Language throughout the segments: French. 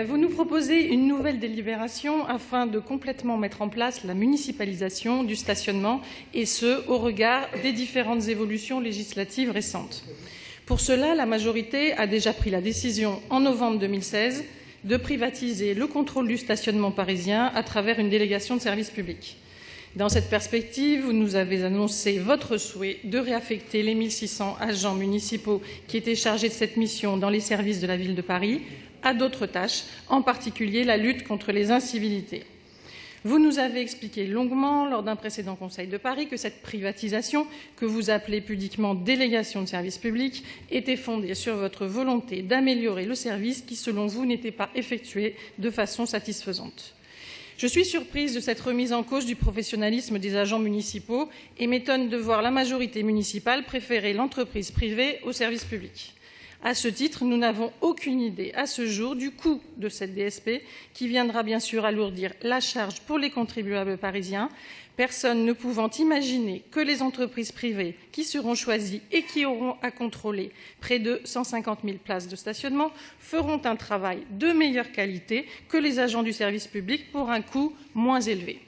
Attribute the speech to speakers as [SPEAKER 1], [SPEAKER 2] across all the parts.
[SPEAKER 1] Vous nous proposez une nouvelle délibération afin de complètement mettre en place la municipalisation du stationnement, et ce, au regard des différentes évolutions législatives récentes. Pour cela, la majorité a déjà pris la décision, en novembre 2016, de privatiser le contrôle du stationnement parisien à travers une délégation de service public. Dans cette perspective, vous nous avez annoncé votre souhait de réaffecter les 1600 agents municipaux qui étaient chargés de cette mission dans les services de la Ville de Paris à d'autres tâches, en particulier la lutte contre les incivilités. Vous nous avez expliqué longuement, lors d'un précédent Conseil de Paris, que cette privatisation, que vous appelez pudiquement délégation de service public, était fondée sur votre volonté d'améliorer le service qui, selon vous, n'était pas effectué de façon satisfaisante. Je suis surprise de cette remise en cause du professionnalisme des agents municipaux et m'étonne de voir la majorité municipale préférer l'entreprise privée au service public. À ce titre, nous n'avons aucune idée à ce jour du coût de cette DSP qui viendra bien sûr alourdir la charge pour les contribuables parisiens, personne ne pouvant imaginer que les entreprises privées qui seront choisies et qui auront à contrôler près de 150 000 places de stationnement feront un travail de meilleure qualité que les agents du service public pour un coût moins élevé.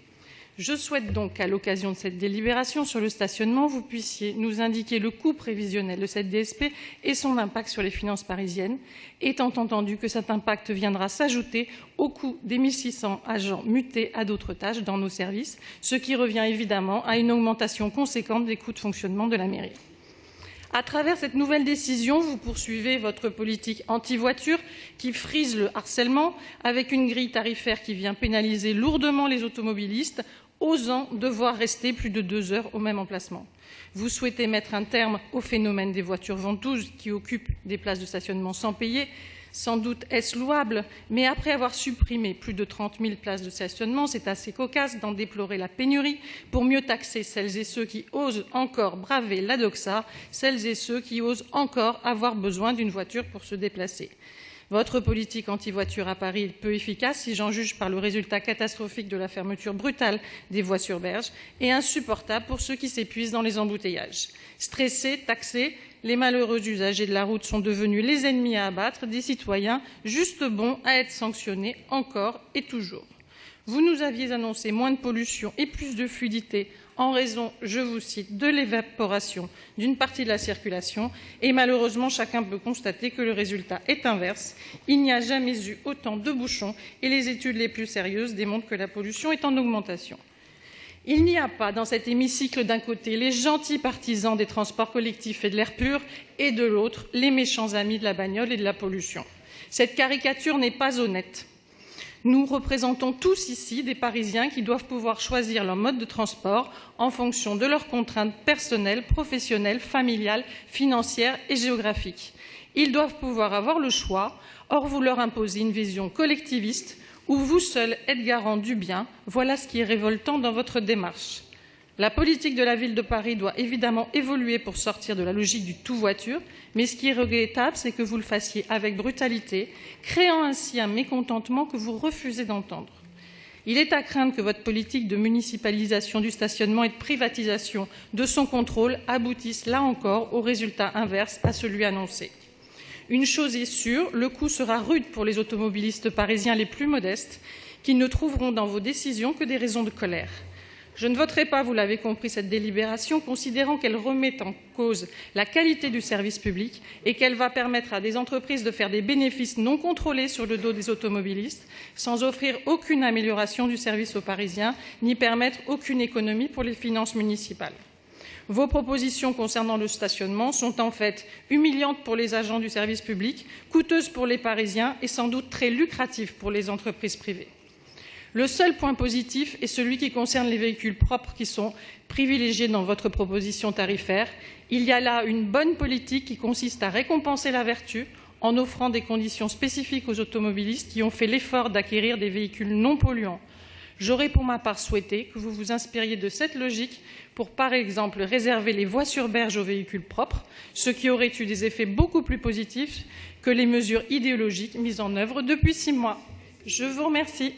[SPEAKER 1] Je souhaite donc qu'à l'occasion de cette délibération sur le stationnement, vous puissiez nous indiquer le coût prévisionnel de cette DSP et son impact sur les finances parisiennes, étant entendu que cet impact viendra s'ajouter au coût des 1600 agents mutés à d'autres tâches dans nos services, ce qui revient évidemment à une augmentation conséquente des coûts de fonctionnement de la mairie. À travers cette nouvelle décision, vous poursuivez votre politique anti-voiture qui frise le harcèlement avec une grille tarifaire qui vient pénaliser lourdement les automobilistes, osant devoir rester plus de 2 heures au même emplacement. Vous souhaitez mettre un terme au phénomène des voitures ventouses qui occupent des places de stationnement sans payer. Sans doute est-ce louable, mais après avoir supprimé plus de 30 000 places de stationnement, c'est assez cocasse d'en déplorer la pénurie pour mieux taxer celles et ceux qui osent encore braver la doxa, celles et ceux qui osent encore avoir besoin d'une voiture pour se déplacer. Votre politique anti-voiture à Paris est peu efficace, si j'en juge par le résultat catastrophique de la fermeture brutale des voies sur berge, et insupportable pour ceux qui s'épuisent dans les embouteillages. Stressés, taxés, les malheureux usagers de la route sont devenus les ennemis à abattre des citoyens, juste bons à être sanctionnés encore et toujours. Vous nous aviez annoncé moins de pollution et plus de fluidité en raison, je vous cite, de l'évaporation d'une partie de la circulation, et malheureusement chacun peut constater que le résultat est inverse. Il n'y a jamais eu autant de bouchons et les études les plus sérieuses démontrent que la pollution est en augmentation. Il n'y a pas dans cet hémicycle d'un côté les gentils partisans des transports collectifs et de l'air pur et de l'autre les méchants amis de la bagnole et de la pollution. Cette caricature n'est pas honnête. Nous représentons tous ici des Parisiens qui doivent pouvoir choisir leur mode de transport en fonction de leurs contraintes personnelles, professionnelles, familiales, financières et géographiques. Ils doivent pouvoir avoir le choix, or vous leur imposez une vision collectiviste où vous seul êtes garant du bien. Voilà ce qui est révoltant dans votre démarche. La politique de la Ville de Paris doit évidemment évoluer pour sortir de la logique du tout-voiture, mais ce qui est regrettable, c'est que vous le fassiez avec brutalité, créant ainsi un mécontentement que vous refusez d'entendre. Il est à craindre que votre politique de municipalisation du stationnement et de privatisation de son contrôle aboutisse, là encore, au résultat inverse à celui annoncé. Une chose est sûre, le coup sera rude pour les automobilistes parisiens les plus modestes, qui ne trouveront dans vos décisions que des raisons de colère. Je ne voterai pas, vous l'avez compris, cette délibération, considérant qu'elle remet en cause la qualité du service public et qu'elle va permettre à des entreprises de faire des bénéfices non contrôlés sur le dos des automobilistes, sans offrir aucune amélioration du service aux Parisiens, ni permettre aucune économie pour les finances municipales. Vos propositions concernant le stationnement sont en fait humiliantes pour les agents du service public, coûteuses pour les Parisiens et sans doute très lucratives pour les entreprises privées. Le seul point positif est celui qui concerne les véhicules propres qui sont privilégiés dans votre proposition tarifaire. Il y a là une bonne politique qui consiste à récompenser la vertu en offrant des conditions spécifiques aux automobilistes qui ont fait l'effort d'acquérir des véhicules non polluants. J'aurais pour ma part souhaité que vous vous inspiriez de cette logique pour, par exemple, réserver les voies sur berge aux véhicules propres, ce qui aurait eu des effets beaucoup plus positifs que les mesures idéologiques mises en œuvre depuis 6 mois. Je vous remercie.